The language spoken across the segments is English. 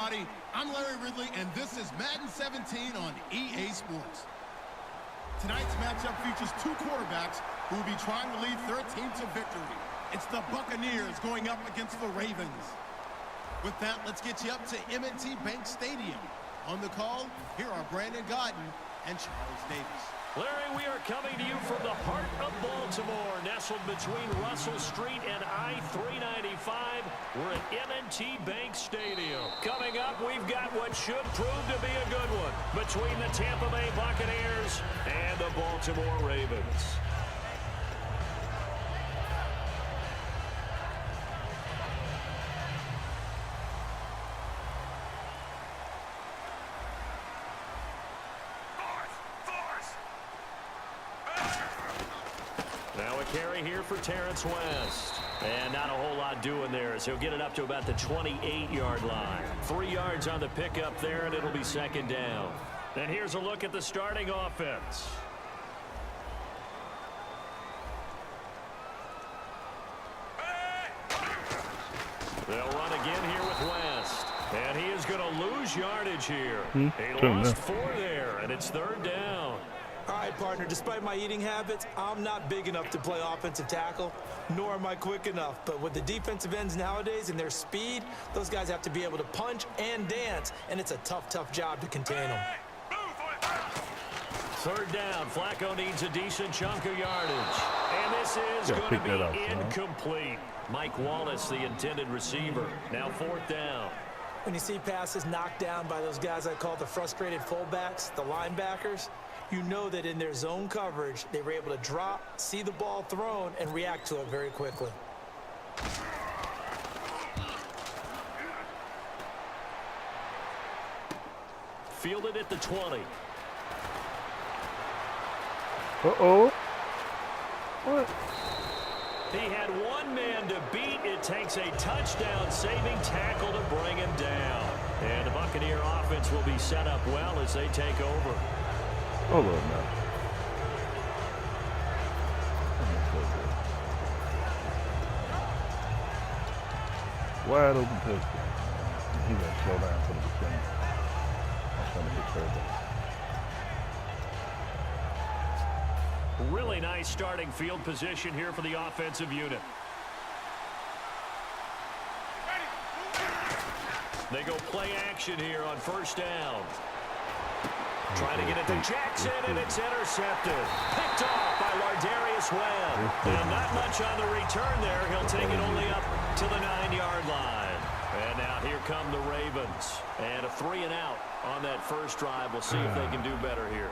everybody. I'm Larry Ridley, and this is Madden 17 on EA Sports. Tonight's matchup features two quarterbacks who will be trying to lead their team to victory. It's the Buccaneers going up against the Ravens. With that, let's get you up to M&T Bank Stadium. On the call, here are Brandon Godden and Charles Davis. Larry, we are coming to you from the heart of Baltimore, nestled between Russell Street and I-395. We're at M&T Bank Stadium. Coming up, we've got what should prove to be a good one between the Tampa Bay Buccaneers and the Baltimore Ravens. Now a carry here for Terrence West. And not a whole lot doing there as he'll get it up to about the 28-yard line. 3 yards on the pickup there, and it'll be second down. And here's a look at the starting offense. They'll run again here with West. And he is going to lose yardage here. He lost 4 there, and it's third down. All right, partner, despite my eating habits, I'm not big enough to play offensive tackle, nor am I quick enough. But with the defensive ends nowadays and their speed, those guys have to be able to punch and dance, and it's a tough, tough job to contain them. Third down. Flacco needs a decent chunk of yardage. And this is going to be incomplete. Mike Wallace, the intended receiver. Now fourth down. When you see passes knocked down by those guys I call the frustrated fullbacks, the linebackers, you know that in their zone coverage, they were able to drop, see the ball thrown, and react to it very quickly. Fielded at the 20. Uh-oh. What? He had one man to beat. It takes a touchdown-saving tackle to bring him down. And the Buccaneer offense will be set up well as they take over. Hold on now. Wide open touchdown. He got to slow down for the defender. That's going to hit third down. Really nice starting field position here for the offensive unit. They go play action here on first down. Trying to get it to Jackson, and it's intercepted. Picked off by Lardarius Webb. And not much on the return there. He'll take it only up to the 9-yard line. And now here come the Ravens. And a 3-and-out on that first drive. We'll see if they can do better here.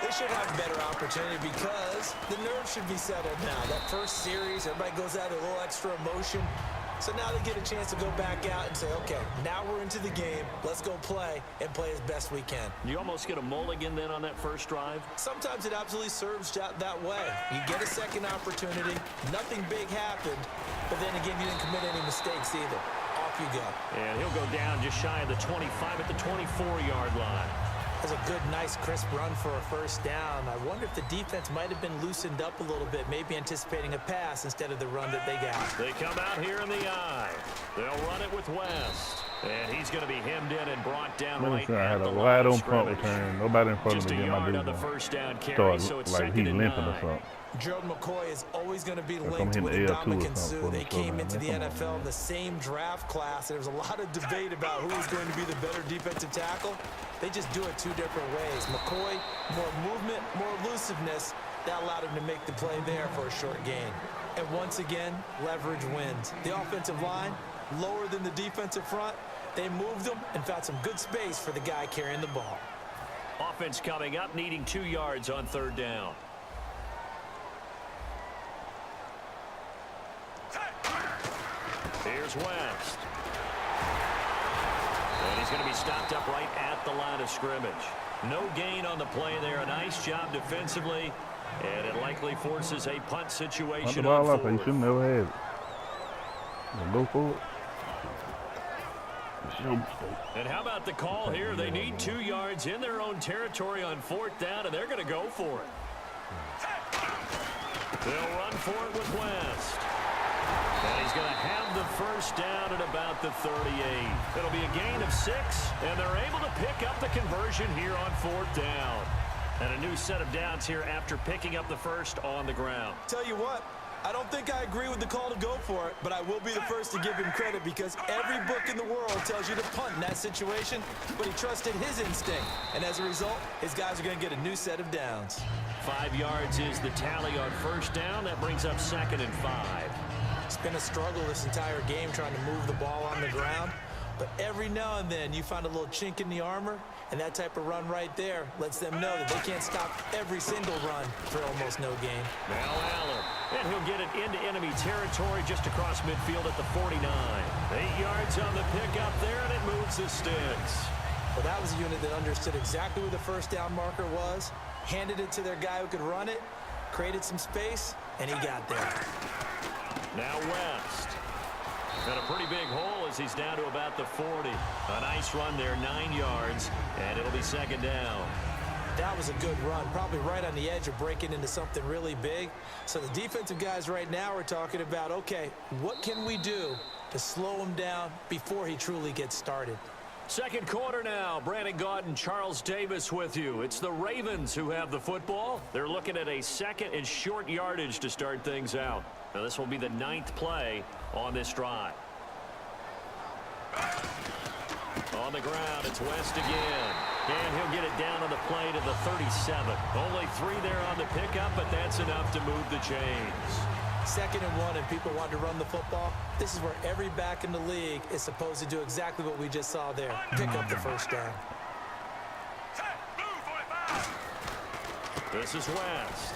They should have a better opportunity because the nerves should be settled now. That first series, everybody goes out with a little extra emotion. So now they get a chance to go back out and say, okay, now we're into the game. Let's go play and play as best we can. You almost get a mulligan then on that first drive? Sometimes it absolutely serves that way. You get a second opportunity. Nothing big happened. But then again, you didn't commit any mistakes either. Off you go. And he'll go down just shy of the 25 at the 24-yard line. That's a good, nice, crisp run for a first down. I wonder if the defense might have been loosened up a little bit, maybe anticipating a pass instead of the run that they got. They come out here in the eye. They'll run it with West. And he's going to be hemmed in and brought down right at the line of scrimmage. Nobody in front Just of a me. yard on the first down carry, so it's like second and 9. Or something. Gerald McCoy is always going to be linked with Ndamukong Suh. They came into the NFL in the same draft class. There was a lot of debate about who was going to be the better defensive tackle. They just do it two different ways. McCoy, more movement, more elusiveness. That allowed him to make the play there for a short gain. And once again, leverage wins. The offensive line, lower than the defensive front. They moved them and found some good space for the guy carrying the ball. Offense coming up, needing 2 yards on third down. Here's West. And he's going to be stopped up right at the line of scrimmage. No gain on the play there. A nice job defensively. And it likely forces a punt situation on fourth. You should never have it. Go for it. And how about the call here? They need 2 yards in their own territory on fourth down, and they're going to go for it. They'll run for it with West. And He's going to have the first down at about the 38. It'll be a gain of 6, and they're able to pick up the conversion here on 4th down. And a new set of downs here after picking up the first on the ground. Tell you what, I don't think I agree with the call to go for it, but I will be the first to give him credit because every book in the world tells you to punt in that situation, but he trusted his instinct. And as a result, his guys are going to get a new set of downs. 5 yards is the tally on first down. That brings up 2nd and 5. It's been a struggle this entire game trying to move the ball on the ground, but every now and then you find a little chink in the armor, and that type of run right there lets them know that they can't stop every single run for almost no gain. Now Allen, and he'll get it into enemy territory just across midfield at the 49. 8 yards on the pickup there, and it moves the sticks. Well, that was a unit that understood exactly where the first down marker was, handed it to their guy who could run it, created some space, and he got there. Now West. And a pretty big hole as he's down to about the 40. A nice run there, 9 yards, and it'll be 2nd down. That was a good run, probably right on the edge of breaking into something really big. So the defensive guys right now are talking about, okay, what can we do to slow him down before he truly gets started? Second quarter now. Brandon Gaunt and Charles Davis with you. It's the Ravens who have the football. They're looking at a 2nd and short yardage to start things out. Now this will be the 9th play on this drive. On the ground, it's West again. And he'll get it down on the play to the 37. Only 3 there on the pickup, but that's enough to move the chains. 2nd and 1, and people want to run the football. This is where every back in the league is supposed to do exactly what we just saw there. Pick up the first down. This is West.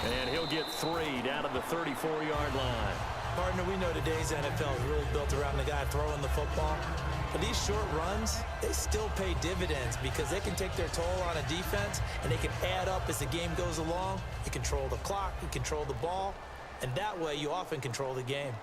And he'll get 3 down to the 34-yard line. Partner, we know today's NFL is really built around the guy throwing the football. But these short runs, they still pay dividends because they can take their toll on a defense and they can add up as the game goes along. You control the clock, you control the ball, and that way you often control the game.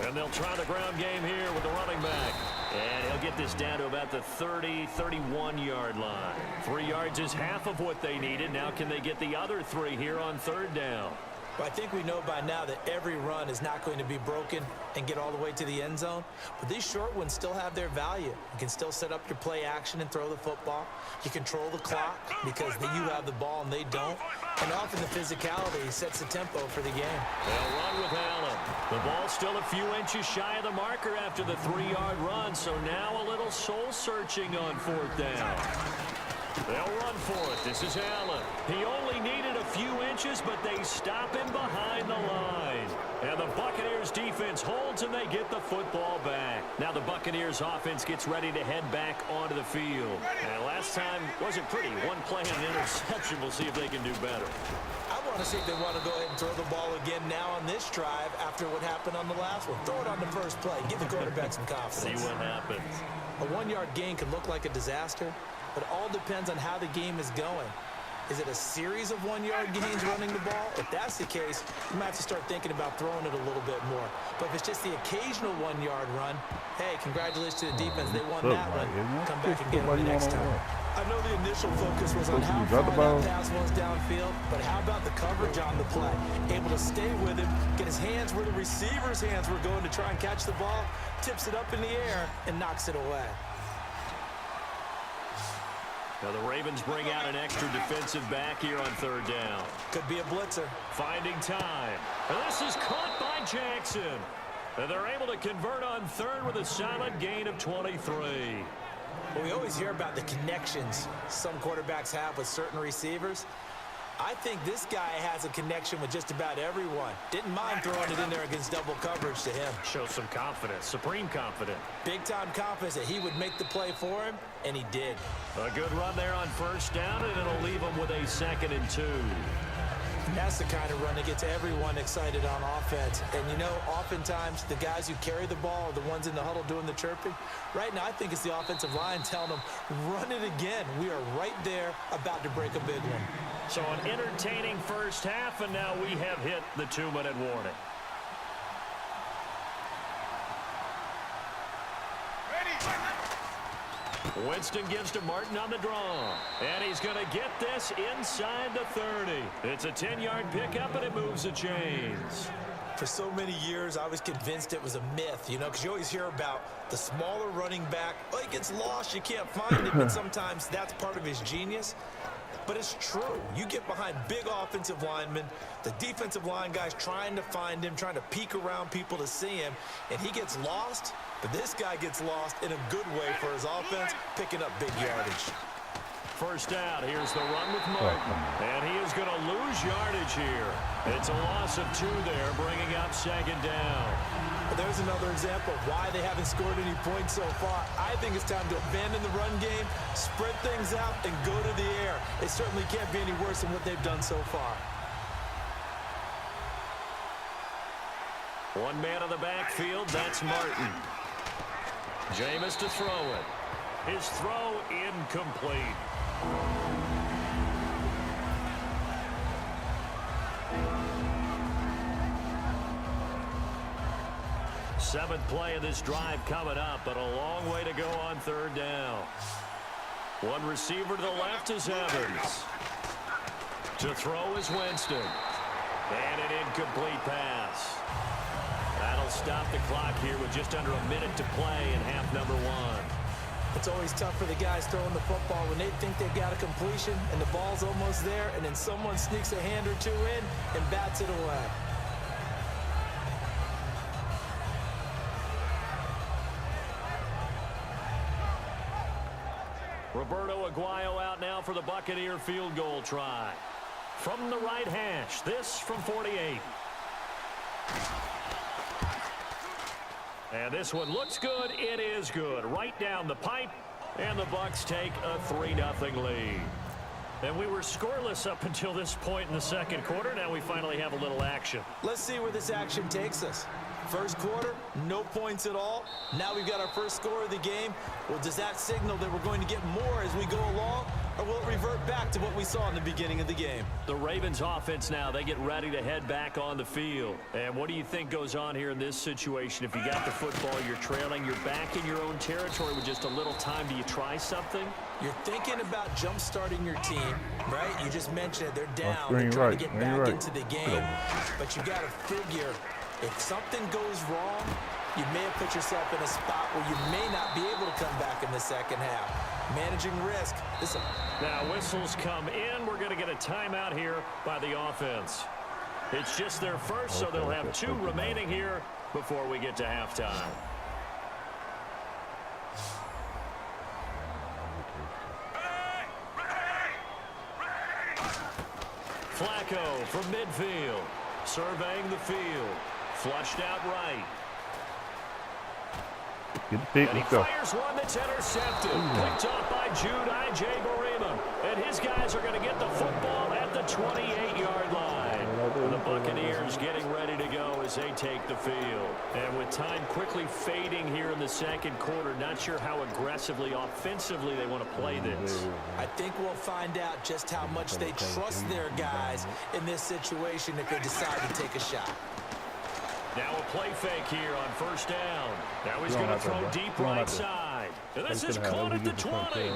And they'll try the ground game here with the running back. And he'll get this down to about the 30, 31-yard line. 3 yards is half of what they needed. Now can they get the other 3 here on 3rd down? Well, I think we know by now that every run is not going to be broken and get all the way to the end zone. But these short ones still have their value. You can still set up your play action and throw the football. You control the clock because you have the ball and they don't. And often the physicality sets the tempo for the game. They'll run with Allen. The ball's still a few inches shy of the marker after the 3-yard run. So now a little soul searching on 4th down. They'll run for it. This is Allen. He only needed a few inches, but they stop him behind the line. And the Buccaneers defense holds, and they get the football back. Now the Buccaneers offense gets ready to head back onto the field. And last time wasn't pretty. 1 play and an interception. We'll see if they can do better. I want to see if they want to go ahead and throw the ball again now on this drive after what happened on the last one. Throw it on the first play. Give the quarterback some confidence. See what happens. A 1-yard gain can look like a disaster, but it all depends on how the game is going. Is it a series of 1-yard gains running the ball? If that's the case, you might have to start thinking about throwing it a little bit more. But if it's just the occasional 1-yard run, hey, congratulations to the defense. They won that one. Come back and get it the next time. I know the initial focus was on how far that pass was downfield, but how about the coverage on the play? Able to stay with him, get his hands where the receiver's hands were going to try and catch the ball, tips it up in the air, and knocks it away. Now the Ravens bring out an extra defensive back here on 3rd down. Could be a blitzer. Finding time. And this is caught by Jackson. And they're able to convert on 3rd with a solid gain of 23. Well, we always hear about the connections some quarterbacks have with certain receivers. I think this guy has a connection with just about everyone. Didn't mind throwing it in there against double coverage to him. Shows some confidence, supreme confidence. Big-time confidence that he would make the play for him, and he did. A good run there on 1st down, and it'll leave him with a 2nd and 2. And that's the kind of run that gets everyone excited on offense. And, you know, oftentimes the guys who carry the ball are the ones in the huddle doing the chirping. Right now, I think it's the offensive line telling them, run it again. We are right there about to break a big one. So an entertaining first half, and now we have hit the 2-minute warning. Winston gives to Martin on the draw. And he's going to get this inside the 30. It's a 10-yard pickup, and it moves the chains. For so many years, I was convinced it was a myth, you know, because you always hear about the smaller running back. Oh, he gets lost, you can't find him, and sometimes that's part of his genius. But it's true. You get behind big offensive linemen, the defensive line guys trying to find him, trying to peek around people to see him, and he gets lost. But this guy gets lost in a good way for his offense, picking up big yardage. First down, here's the run with Martin, and he is going to lose yardage here. It's a loss of 2 there, bringing up second down. There's another example of why they haven't scored any points so far. I think it's time to abandon the run game, spread things out, and go to the air. It certainly can't be any worse than what they've done so far. One man on the backfield, that's Martin. Jameis to throw it. His throw incomplete. Seventh play of this drive coming up, but a long way to go on third down. One receiver to the left is Evans. To throw is Winston. And an incomplete pass. That'll stop the clock here with just under a minute to play in half number 1. It's always tough for the guys throwing the football when they think they've got a completion and the ball's almost there, and then someone sneaks a hand or two in and bats it away. Roberto Aguayo out now for the Buccaneer field goal try. From the right hash, this from 48. And this one looks good. It is good. Right down the pipe, and the Bucs take a 3-0 lead. And we were scoreless up until this point in the second quarter. Now we finally have a little action. Let's see where this action takes us. First quarter, no points at all. Now we've got our first score of the game. Well, does that signal that we're going to get more as we go along, or will it revert back to what we saw in the beginning of the game? The Ravens offense now, they get ready to head back on the field. And what do you think goes on here in this situation? If you got the football, you're trailing, you're back in your own territory with just a little time. Do you try something? You're thinking about jump-starting your team, right? You just mentioned it. They're down. They're trying to get back into the game. But you got to figure, if something goes wrong, you may have put yourself in a spot where you may not be able to come back in the second half. Managing risk. Listen. Now whistles come in. We're going to get a timeout here by the offense. It's just their first, so they'll have 2 remaining here before we get to halftime. Flacco from midfield. Surveying the field. Flushed out right. Get the pick. And he fires one that's intercepted. Picked off by Jude I.J. Barima. And his guys are going to get the football at the 28-yard line. The Buccaneers getting ready to go as they take the field. And with time quickly fading here in the second quarter, not sure how aggressively, offensively they want to play this. I think we'll find out just how much they trust their guys in this situation if they decide to take a shot. Now a play fake here on first down. Now he's going to throw deep right side. And this is caught at the 20.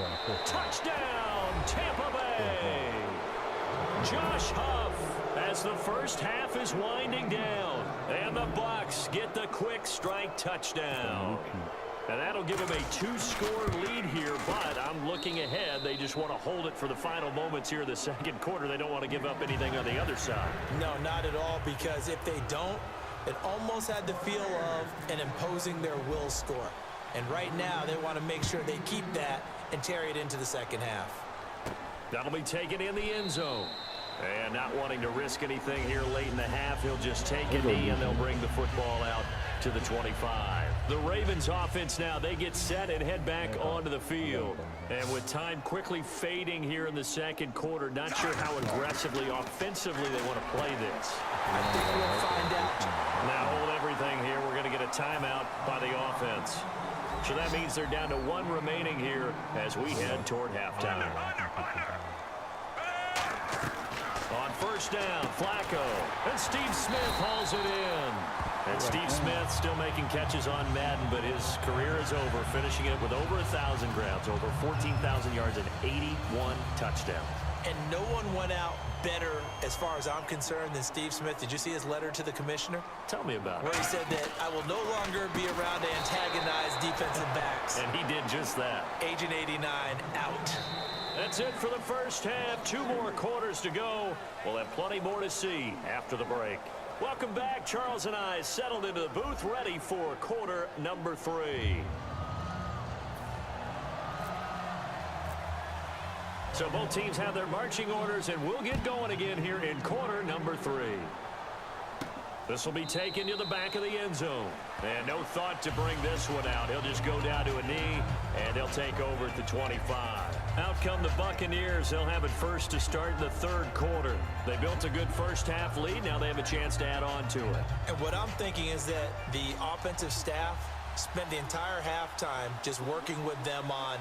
Touchdown, Tampa Bay. Josh Huff as the first half is winding down. And the Bucs get the quick strike touchdown. And that'll give them a 2-score lead here, but I'm looking ahead. They just want to hold it for the final moments here in the second quarter. They don't want to give up anything on the other side. No, not at all, because if they don't, it almost had the feel of an imposing their will score. And right now, they want to make sure they keep that and carry it into the second half. That'll be taken in the end zone. And not wanting to risk anything here late in the half, he'll just take a knee and they'll bring the football out to the 25. The Ravens offense now, they get set and head back onto the field. And with time quickly fading here in the second quarter, not sure how aggressively, offensively they want to play this. I think we'll find out. Now hold everything here. We're going to get a timeout by the offense. So that means they're down to 1 remaining here as we head toward halftime. On first down, Flacco. And Steve Smith hauls it in. And Steve Smith still making catches on Madden, but his career is over, finishing it with over 1,000 grounds, over 14,000 yards, and 81 touchdowns. And no one went out better, as far as I'm concerned, than Steve Smith. Did you see his letter to the commissioner? Tell me about it. Where he said that I will no longer be around to antagonize defensive backs. And he did just that. Agent 89 out. That's it for the first half. 2 more quarters to go. We'll have plenty more to see after the break. Welcome back. Charles and I settled into the booth, ready for quarter number 3. So both teams have their marching orders, and we'll get going again here in quarter number 3. This will be taken to the back of the end zone. And no thought to bring this one out. He'll just go down to a knee, and they'll take over at the 25. Out come the Buccaneers. They'll have it first to start in the 3rd quarter. They built a good first half lead. Now they have a chance to add on to it. And what I'm thinking is that the offensive staff spent the entire halftime just working with them on,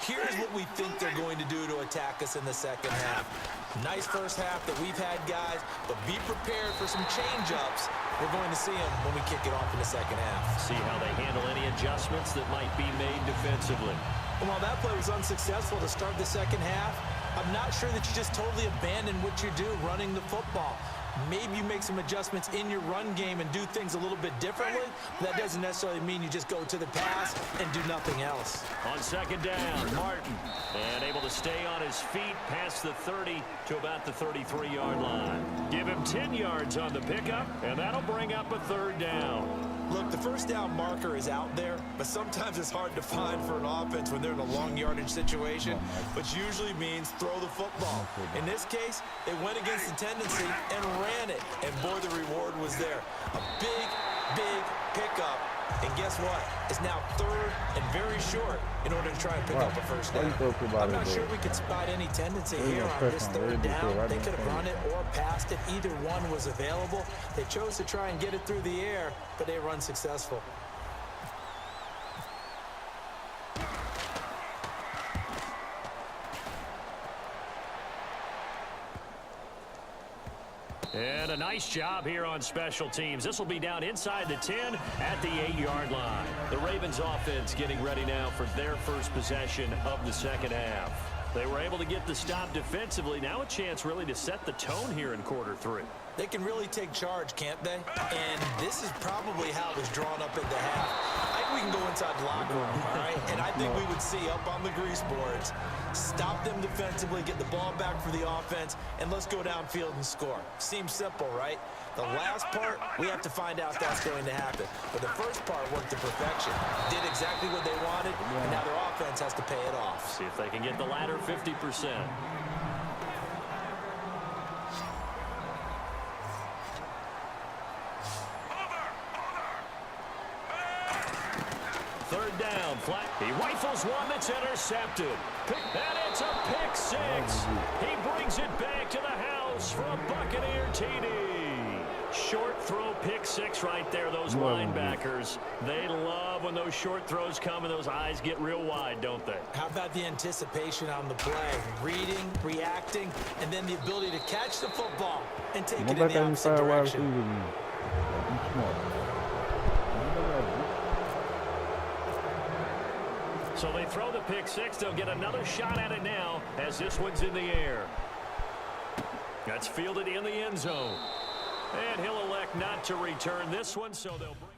here's what we think they're going to do to attack us in the second half. Nice first half that we've had, guys, but be prepared for some change-ups. We're going to see them when we kick it off in the second half. See how they handle any adjustments that might be made defensively. And while that play was unsuccessful to start the second half, I'm not sure that you just totally abandon what you do running the football. Maybe you make some adjustments in your run game and do things a little bit differently. That doesn't necessarily mean you just go to the pass and do nothing else. On second down, Martin, and able to stay on his feet past the 30 to about the 33-yard line. Give him 10 yards on the pickup, and that'll bring up a 3rd down. Look, the first down marker is out there, but sometimes it's hard to find for an offense when they're in a long yardage situation, which usually means throw the football. In this case, they went against the tendency and ran it, and boy, the reward was there. A big, big pickup, and guess what? It's now 3rd and very short in order to try and pick up a first down. I'm not sure we could spot any tendency here on this 3rd down. They could have run it or passed it. Either one was available. They chose to try and get it through the air, but they were unsuccessful. And a nice job here on special teams. This will be down inside the 10 at the 8-yard line. The Ravens offense getting ready now for their first possession of the second half. They were able to get the stop defensively. Now a chance really to set the tone here in quarter 3. They can really take charge, can't they? And this is probably how it was drawn up at the half. I think we can go inside the locker room, all right? And I think we would see up on the grease boards, stop them defensively, get the ball back for the offense, and let's go downfield and score. Seems simple, right? The last part, we have to find out if that's going to happen. But the first part worked to perfection. Did exactly what they wanted, and now their offense has to pay it off. See if they can get the latter 50%. Third down, flat. He rifles one that's intercepted. And it's a pick 6. He brings it back to the house for a Buccaneer TD. Short throw, pick 6 right there. Those linebackers, they love when those short throws come and those eyes get real wide, don't they? How about the anticipation on the play? Reading, reacting, and then the ability to catch the football and take it in the opposite direction. So they throw the pick 6. They'll get another shot at it now as this one's in the air. That's fielded in the end zone. And he'll elect not to return this one, so they'll bring